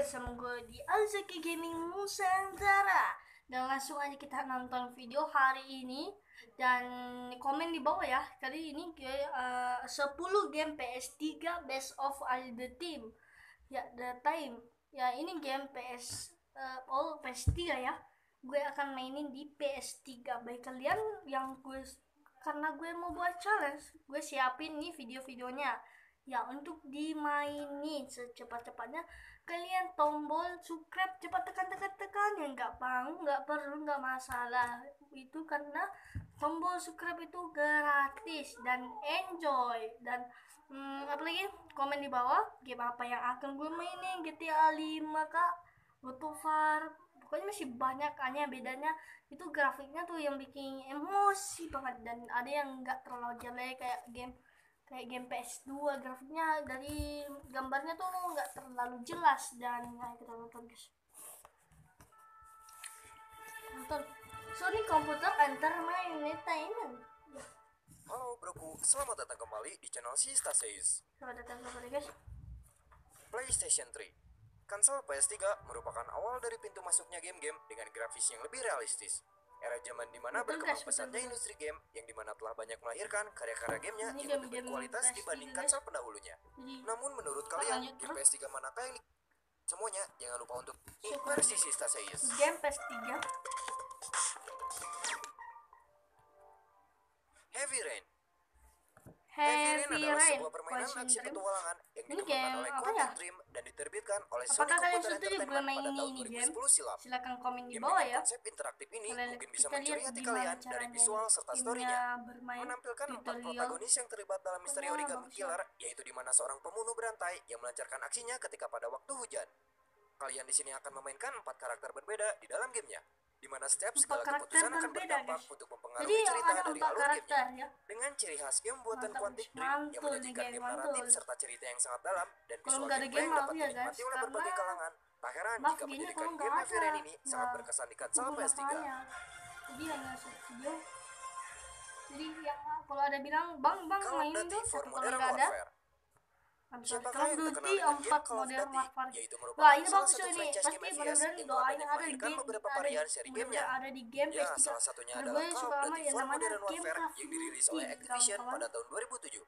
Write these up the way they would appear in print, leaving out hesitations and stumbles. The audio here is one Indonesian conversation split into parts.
Bersama gue di Alzaki Gaming Nusantara. Dan langsung aja kita nonton video hari ini. Dan komen di bawah ya. Kali ini gue 10 game PS3 Best of all the team. Ya, the time. Ya, ini game PS3 ya. Gue akan mainin di PS3. Baik kalian yang karena gue mau buat challenge, gue siapin nih video-videonya. Ya, untuk dimainin secepat-cepatnya, kalian tombol subscribe cepat tekan ya, nggak perlu, nggak masalah itu, karena tombol subscribe itu gratis dan enjoy. Dan apalagi komen di bawah game apa yang akan gue mainin, GTA 5 kak, God of War, pokoknya masih banyak. Hanya bedanya itu grafiknya tuh yang bikin emosi banget, dan ada yang nggak terlalu jelek kayak game PS2, grafiknya dari gambarnya tuh nggak terlalu jelas. Dan kita nonton guys, nonton Sony Computer Entertainment. Halo broku, selamat datang kembali di channel Sista Says. Selamat datang kembali guys. PlayStation 3. Konsol PS3 merupakan awal dari pintu masuknya game-game dengan grafis yang lebih realistis. Era zaman dimana berkembang pesatnya industri game, yang dimana telah banyak melahirkan karya-karya gamenya yang lebih berkualitas dibanding konsol pendahulunya. Namun menurut kalian, game PS3 manakah yang semuanya? Jangan lupa untuk versi Sista Says. Game PS3 Heavy Rain. Heavy adalah Rain sebuah permainan aksi Dream. petualangan yang Ini dikembangkan game oleh apa Quantic ya? Dream dan diterbitkan oleh Sony Apakah kalian Computer setuju gue Entertainment main pada tahun ini game? 2010 silam. Silakan komen di Game bawah dengan ya. konsep interaktif ini mungkin bisa Kita mencuri lihat hati gimana kalian dari caranya visual serta timnya story-nya. bermain Menampilkan 4 tutorial. protagonis yang terlibat dalam misteri Pokoknya origami bagus killer, yaitu di mana seorang pembunuh berantai yang melancarkan aksinya ketika pada waktu hujan. Kalian di sini akan memainkan 4 karakter berbeda di dalam gamenya, di mana setiap segala keputusan akan berdampak untuk mempengaruhi Jadi cerita ada dari 4 alur karakter gamenya. ya. Dengan ciri khas game buatan Mantap, Quantic Dream yang mantul nih menyajikan guys, game mantul. naratif serta cerita yang sangat dalam dan Kalau visual nggak ada gameplay game yang maaf dapat ya guys, dinikmati oleh berbagai karena kalangan. Tak heran maaf jika gini menjadikan kalau game nggak Heavy ada Rain ini ya, sangat berkesan di konsol hubungan PS3. apanya. Jadi hanya satu video. Jadi yang kalau ada bilang bang Call of mainin Duty dong, for kalau Modern nggak ada. Warfare. Siapakah Call of yang terkenal Duty dengan game 4 Call of Modern Duty, Warfare. yaitu Wah, merupakan ini salah bagus satu ini. franchise Pasti game FPS mudah-mudahan yang telah doain banyak ada di melahirkan game, beberapa varian seri gamenya. ada di game Ya, PS3. salah satunya Karena adalah gue Call suka of sama Duty yang for namanya Modern game Warfare Call of yang dirilis Duty, oleh Activision kawan-kawan. pada tahun 2007.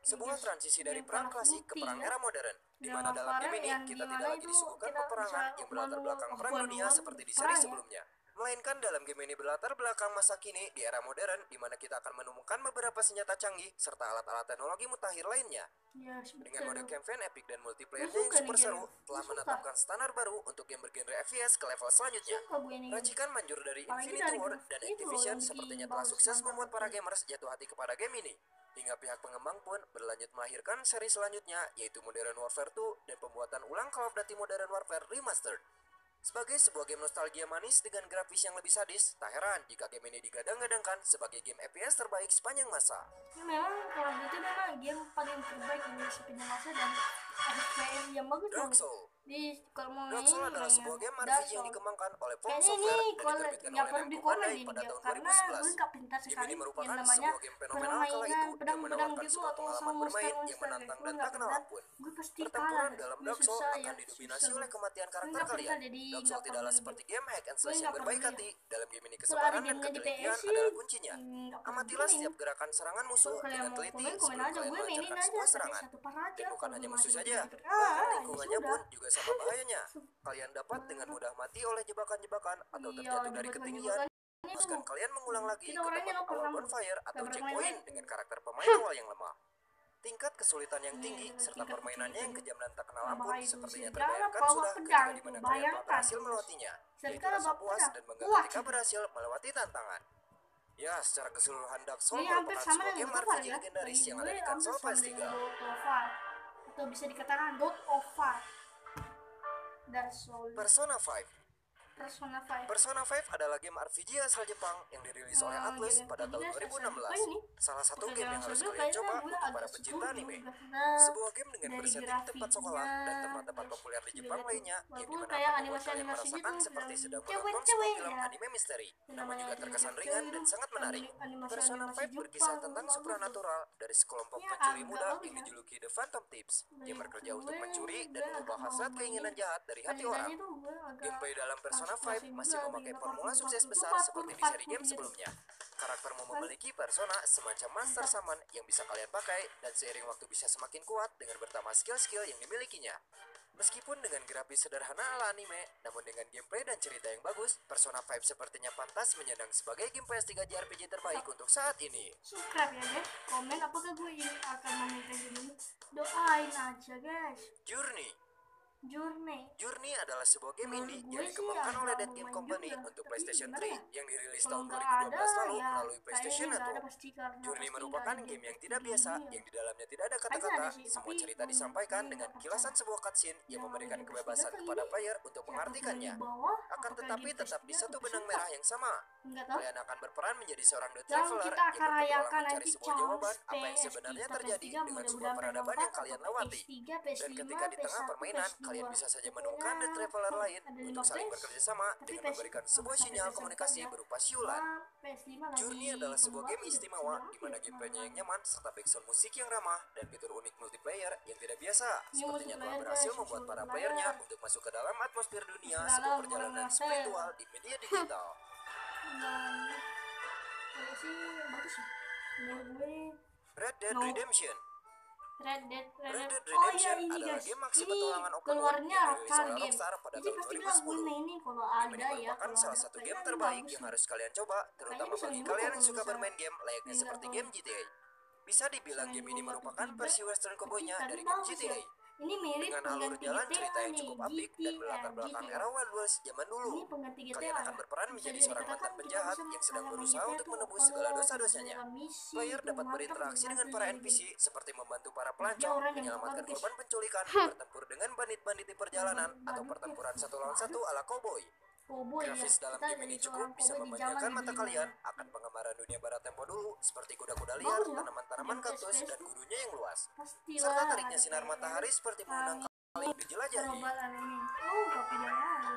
Sebuah Guys, transisi dari game perang Call of klasik ke Duty, perang ya. era modern, di Dan mana dalam game ini yang kita dimana tidak lagi itu disuguhkan kita peperangan bisa yang berlatar belakang perang dunia seperti di seri perang, ya. sebelumnya. Melainkan dalam game ini berlatar belakang masa kini di era modern, di mana kita akan menemukan beberapa senjata canggih serta alat-alat teknologi mutakhir lainnya. Ya, Dengan mode campaign epic dan multiplayernya Gue yang suka super nih seru, game. telah Gue menetapkan standar baru untuk game bergenre FPS ke level selanjutnya. Suka gue nih game. Racikan manjur dari Apalagi Infinity dari Ward itu dan loh Activision yang bikin sepertinya telah bagus, sukses mantap membuat para betul. gamers jatuh hati kepada game ini. Hingga pihak pengembang pun berlanjut melahirkan seri selanjutnya, yaitu Modern Warfare 2 dan pembuatan ulang Call of Duty Modern Warfare Remastered. Sebagai sebuah game nostalgia manis dengan grafis yang lebih sadis, tak heran jika game ini digadang-gadangkan sebagai game FPS terbaik sepanjang masa. Ya, memang Call of Duty memang game paling terbaik di sepanjang masa, dan FPS yang bagus Dark banget. Souls. Di kalau mau Dark Souls adalah main sebuah game Dark RPG yang Souls. dikembangkan oleh From Kayaknya Software ini dan diterbitkan nggak oleh perlu Namco dikomen Bandai ini pada dia, tahun karena gue 2011. nggak pintar Game sekali ini merupakan yang namanya sebuah game fenomenal kala itu permainan yang pedang-pedang menawarkan gitu sebuah atau pengalaman sama bermain yang monster. menantang Gue dan nggak tak kenal pintar, ampun. gue pasti Pertempuran kalah. dalam Gue Dark Souls susah akan ya, didominasi susah oleh gue. kematian Gue karakter nggak pintar, kalian. jadi Dark nggak Souls tidaklah perlu seperti gitu. game hack and Gue slash yang nggak berbaik perlu hati. Dalam game ini kalau ada kesabaran dan gamenya di ketelitian PS sih, adalah kuncinya. nggak perlu Amatilah dimainin. setiap gerakan serangan musuh Kalau kalian dengan mau teliti komen sebelum aja, kalian gue mainin melancarkan aja sebuah pakai serangan. satu part aja. Dan bukan Kalau hanya masih musuh belum saja, dapet, bahkan ya lingkungannya sudah. pun juga sama bahayanya. Kalian dapat dengan mudah mati oleh jebakan-jebakan atau Iya, terjatuh dari jebakan-jebakan ketinggian. itu Teruskan kalian mengulang lagi kita ke orangnya tempat no awal pernah bonfire atau nggak checkpoint bermain. dengan karakter pemain awal yang lemah. Tingkat kesulitan yang tinggi serta tingkat permainannya yang kesulitan kejam dan tak kenal yang ampun bahaya itu sepertinya sih. Jangan terbayarkan bawa sudah pedang ketika tuh, dimana kalian telah bayangkan berhasil tuh, melewatinya, Sekali yaitu bawa rasa puas pedang, dan bangga kuat ketika gitu. berhasil melewati tantangan. Ya, secara keseluruhan Dark Souls Ini hampir merupakan sama sebuah dengan game God of War RPG ya. legendaris Bagi yang gue ada di hampir konsol sama PS3. dengan God of War, atau bisa dikatakan God of War. Dark Souls. Persona 5. Persona 5. Persona 5 adalah game RPG asal Jepang yang dirilis oleh Atlus pada tahun 2016. Salah satu game yang harus kalian coba untuk para pecinta anime. Sebuah game dengan bersetting tempat sekolah dan tempat-tempat populer di Jepang lainnya yang dimana akan membuat kalian merasakan seperti sedang menonton sebuah film anime misteri. Namun juga terkesan ringan dan sangat menarik. Persona 5 berkisah tentang supranatural dari sekelompok pencuri muda yang dijuluki The Phantom Thieves yang bekerja untuk mencuri dan mengubah hasrat keinginan jahat dari hati orang. Gameplay dalam Persona 5 masih memakai formula sukses besar seperti di seri game sebelumnya. Karaktermu memiliki persona semacam Master Summon yang bisa kalian pakai dan seiring waktu bisa semakin kuat dengan bertambah skill-skill yang dimilikinya. Meskipun dengan grafis sederhana ala anime, namun dengan gameplay dan cerita yang bagus, Persona 5 sepertinya pantas menyandang sebagai game PS3 JRPG terbaik untuk saat ini. Subscribe ya guys, komen apakah gue ini akan memainkan game ini. Doain aja guys. Journey adalah sebuah game indie yang dikembangkan oleh Dead Game Company untuk PlayStation 3 yang dirilis tahun 2012 lalu melalui PlayStation Network. Journey merupakan game yang tidak biasa, yang di dalamnya tidak ada kata-kata. Semua cerita disampaikan dengan kilasan sebuah cutscene yang memberikan kebebasan kepada player untuk mengartikannya. Akan tetapi tetap di satu benang merah yang sama. Kalian akan berperan menjadi seorang The Traveler yang berpetualang mencari sebuah jawaban apa yang sebenarnya terjadi dengan sebuah peradaban yang kalian lewati. Dan ketika di tengah permainan, kalian bisa saja menemukan The Traveler lain untuk saling bekerja sama dengan memberikan sebuah sinyal komunikasi berupa siulan. Journey adalah sebuah game istimewa di mana gameplaynya yang nyaman serta background musik yang ramah dan fitur unik multiplayer yang tidak biasa. Sepertinya telah berhasil membuat para playernya untuk masuk ke dalam atmosfer dunia sebuah perjalanan spiritual di media digital. Red Dead Redemption Oh iya ini adalah guys, game aksi ini petualangan open world keluarnya yang dirilis Rockstar oleh Game. Rockstar pada Jadi tahun pastilah gue 2010. mainin kalau Game ada ini ya. merupakan Kalau salah ada satu game kayaknya terbaik bagus yang nih. harus kalian coba, terutama Kayaknya bisa bagi juga kalian yang kalau suka bisa bermain game layaknya pindah seperti ke- game GTA. Bisa dibilang Selain game ini gua merupakan tiba, versi western cowboy-nya tapi dari tadi game bagus GTA. ya. Ini mirip Dengan alur pengganti jalan GTA cerita yang nih, cukup apik dan berlatar belakang era Wild West zaman dulu. Ini pengganti GTA Kalian akan ya. berperan Bisa menjadi seorang dikatakan mantan kita penjahat bisa yang sedang main berusaha GTA untuk tuh menebus kalau segala dosa-dosanya. dalam misi Player itu dapat mantap berinteraksi dengan banget para jadi. NPC seperti membantu para Dia pelancong, orang yang menyelamatkan bagus. korban penculikan, bertempur dengan bandit-bandit di perjalanan, atau pertempuran satu lawan satu ala cowboy. Cowboy ya. Grafis dalam Kita game ini jadi cukup seorang bisa cowboy di memanjakan zaman mata dulu kalian ya. akan pengambaran dunia barat tempo dulu seperti kuda-kuda liar, Bagus ya. tanaman-tanaman Game kaktus, PS dan gurunya yang luas. Pastilah Serta teriknya ada sinar matahari seperti mengundang kalian untuk dijelajahi. perubahan ini. Oh, kopi dan air.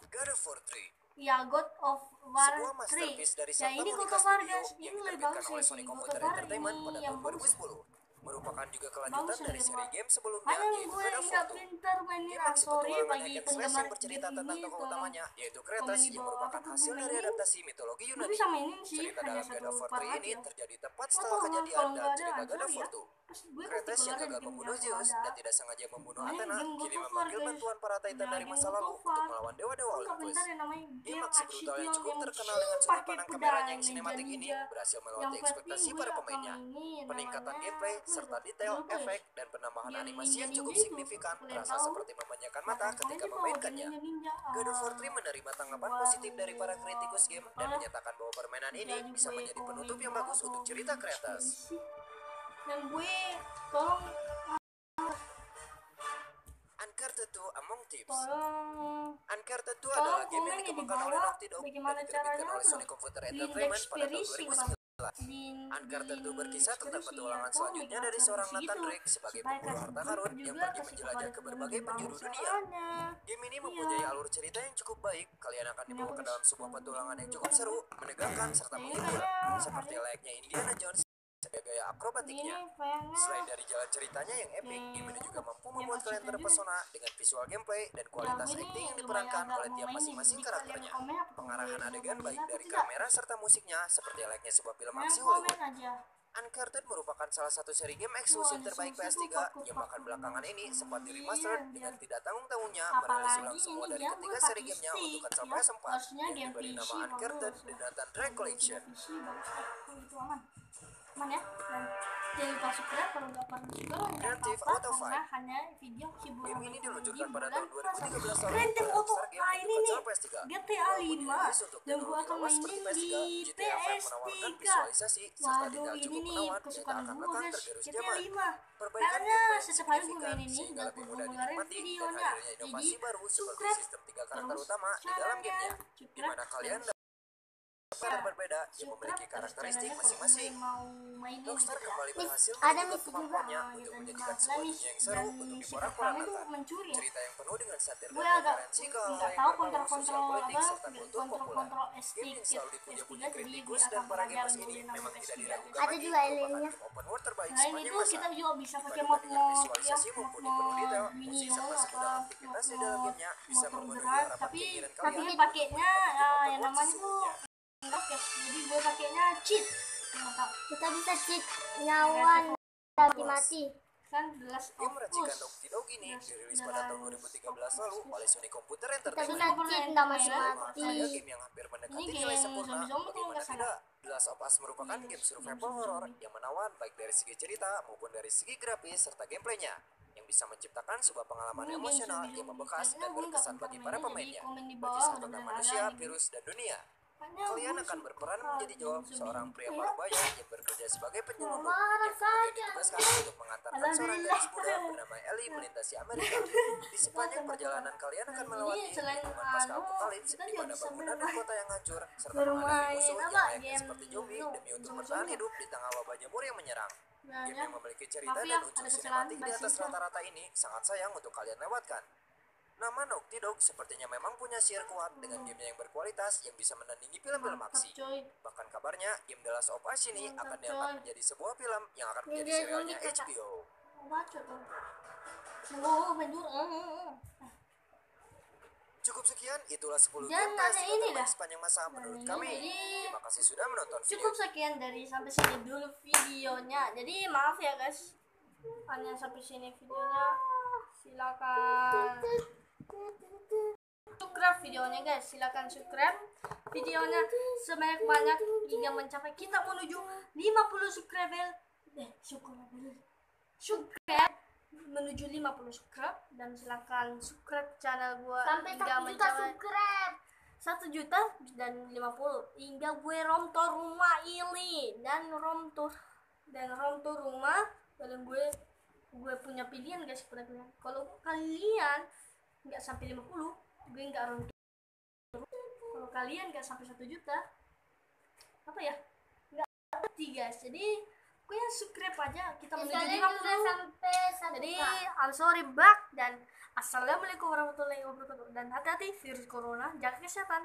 God of War 3, Ya, God of War sebuah 3. masterpiece dari Ya, Santa ini God Monica of War Studio guys. Ini yang lebih diterbitkan bagus oleh ya Sony sih. God Computer of War Entertainment ini pada yang tahun bagus. 2010. Merupakan juga kelanjutan Bagus dari ya, seri Pak. game sebelumnya Makanya yaitu gue God of War nggak 2. pintar mainin Game aksi aktori petualangan bagi hack and slash penggemar yang bercerita game tentang ini. tokoh Tolong utamanya yaitu komen Kratos di yang bawah merupakan apa tuh hasil gue dari mainin. adaptasi mitologi Gue Yunani. bisa mainin sih, Cerita hanya dalam God satu of War part 3 ini aja. terjadi tepat Oh, setelah kejadian kalau dalam nggak ada cerita God of hancur War ya. 2. Terus gue pasti Kratos yang keluarin gagal game membunuh yang Zeus ada. dan tidak sengaja membunuh Main Athena game God kini of War memanggil guys. bantuan para titan Ya, dari game masa God lalu of untuk War. melawan dewa-dewa Gue nggak Olympus. pintar yang namanya Game aksi aksi brutal yang cukup yang terkenal dengan sudut pakai pandang pedang, kameranya yang sinematik ini ninja. berhasil Yang melewati penting ekspektasi gue para akan pemainnya. mainin Peningkatan namanya gameplay apa serta itu? detail, Lupa ya. efek, dan penambahan Game animasi yang cukup ninja itu, signifikan kalian terasa tahu? seperti memanjakan Nah, mata kalian ketika tahu memainkannya. game ninja. God of War 3 menerima tanggapan positif dari para kritikus game dan menyatakan bahwa permainan ini bisa menjadi penutup yang bagus untuk cerita Kratos. Dan gue tolong Uncharted 2 Among Thieves. tolong Uncharted 2 tolong adalah game yang komen di dikembangkan oleh bawah Naughty Dog dan bagaimana diterbitkan caranya oleh tuh Sony Computer di Entertainment pada tahun ekspedisi 2009. di Uncharted 2 berkisah tentang ekspedisi petualangan atau selanjutnya dari seorang ekspedisi Nathan gitu, Drake sebagai supaya pemburu kasih harta karun yang juga pergi kasih menjelajah ke kepada berbagai kalian penjuru dunia. bangsaannya. Game ini Iya. mempunyai alur cerita yang cukup baik. Kalian akan dibawa ke dalam sebuah petualangan yang cukup seru, menegangkan, serta menghibur. Seperti layaknya Indiana Jones sebagai gaya akrobatiknya. Selain dari jalan ceritanya yang epic, game ini juga mampu membuat kalian terpesona dengan visual gameplay dan kualitas acting yang diperankan oleh tiap masing-masing karakternya. Pengarahan adegan baik dari kamera serta musiknya seperti layaknya sebuah film aksi Hollywood. Uncharted merupakan salah satu seri game eksklusif terbaik PS3 yang bahkan belakangan ini sempat diremaster dengan tidak tanggung-tanggungnya merilis ulang semua dari ketiga seri gamenya untuk konsol PS4 yang diberi nama Uncharted The Nathan Drake Collection. Aman ya. jangan lupa subscribe. Kalau nggak pernah subscribe nggak Grand Theft apa-apa, Auto karena 5. hanya video hiburan Game ini bagi diluncurkan di pada bulan tahun puasa. 2013 lalu Grand Theft oleh Auto Rockstar Game ini untuk nih konsol PS3. GTA Walaupun 5 dirilis untuk yang gua teknologi akan lawas seperti mainin PS3, di GTA 5 menawarkan PS3. visualisasi serta Waduh, detail ini cukup nih menawan yang tak kesukaan akan gua lekang guys, tergerus GTA zaman. 5. Perbaikan Kayaknya gameplay yang setiap hari gue signifikan main ini sehingga dan lebih gue mudah ngeluarin dinikmati dan videonya. hadirnya Jadi inovasi baru seperti subscribe sistem 3 karakter terus utama di dalam channelnya, gamenya, di subscribe mana kalian terus dapat berbeda yang subscribe memiliki terus karakteristik channelnya kalau gue masing-masing. mau mainin Rockstar gitu ya. kembali berhasil ada menunjukkan misi juga. kemampuannya Nah, untuk gitu. menjadikan Nah, sebuah misi dunia yang seru dan untuk misi pertama itu diporak-porandakan. mencuri ya. Cerita yang penuh dengan satir dan Gue agak referensi ke hal-hal nggak yang tahu berbau sosial kontrol politik apa serta kultur populer. kontrol Game yang selalu dipuja-puja jadi gue kritikus akan dan para belajar gamers dulu ini namanya memang tidak PS3. diragukan Ada lagi juga merupakan alien-nya. game open world terbaik Selain sepanjang itu masa. kita juga bisa pakai Dipadukan dengan mod ya, visualisasi mumpuni penuh detail, musik serta segala aktivitas di dalam gamenya bisa motor memenuhi gerak, harapan tapi keinginan tapi kalian. pakainya ya, Open yang world namanya tuh sesungguhnya. enggak ya, jadi gue pakainya cheat. Mantap Kita bisa cheat nyawan mati-mati. kan jelas Game racikan fokus. Naughty Dog ini Jelas- dirilis pada tahun 2013 lalu oleh Sony Computer Kita Entertainment. bisa cheat nggak mati-mati. Saya game yang hampir mendekati Ini nilai game sempurna. zombie-zombie kalau Bagaimana nggak salah. tidak, The Last of Us merupakan Iya, game survival zombie-zombie. horror yang menawan baik dari segi cerita maupun dari segi grafis serta gameplaynya yang bisa menciptakan sebuah pengalaman Ini game emosional zombie-zombie. yang membekas Kayaknya dan gue nggak berkesan pernah bagi main, para jadi pemainnya, komen di bagi bawah sesama mudah-mudahan manusia, ada nih. virus, dan dunia. Makanya Kalian gue akan suka berperan game menjadi Joel, zombie. seorang pria Iya. parubaya yang bekerja sebagai penyelundup Marah yang kemudian saja. ditugaskan untuk mengantarkan seorang Alhamdulillah. gadis muda bernama Ellie melintasi Amerika. Di sepanjang perjalanan kalian akan melewati selain lingkungan pasca anu, apokalips kita di juga mana bisa bangunan dan bermain- kota yang hancur serta bermain menghadapi musuh yang apa, layaknya game seperti zombie itu, demi untuk zombie bertahan zombie. hidup di tengah wabah jamur yang menyerang. Nah, Game ya. yang memiliki cerita Maaf dan ya, unsur ada kesalahan sinematik di atas bahasa rata-rata ini sangat sayang untuk kalian lewatkan. Nama Naughty Dog sepertinya memang punya sihir kuat dengan gamenya yang berkualitas yang bisa menandingi film-film Mantap, aksi. coy. Bahkan kabarnya game The Last of Us ini Mantap, akan diangkat coy. menjadi sebuah film yang akan menjadi Dia serialnya zombie, Kakak. HBO. Baca tuh. Oh, menjur. Cukup sekian, itulah 10 Dan game ada PS3 ini terbaik dah. sepanjang masa menurut ini kami. jadi- Terima kasih sudah menonton video. Cukup sekian dari sampai sini dulu videonya. Jadi maaf ya guys, hanya sampai sini videonya. Silakan subscribe videonya guys. Silakan subscribe videonya sebanyak-banyak hingga mencapai kita menuju 50 subscriber. Subscribe menuju 50 subscribe dan silakan subscribe channel gua Sampai hingga 1 juta subscribe. 1 juta dan 50 hingga gue rom tour rumah ini dan rom tour rumah dan gue punya pilihan guys kepada kalian. Kalau kalian nggak sampai 50 gue nggak rom tour. Kalau kalian nggak sampai 1 juta apa ya nggak ngerti guys. Jadi gue yang subscribe aja kita menuju Misalnya 50. juga sampai 1 Jadi juta. I'm sorry back dan assalamualaikum warahmatullahi wabarakatuh dan hati-hati virus corona, jaga kesehatan.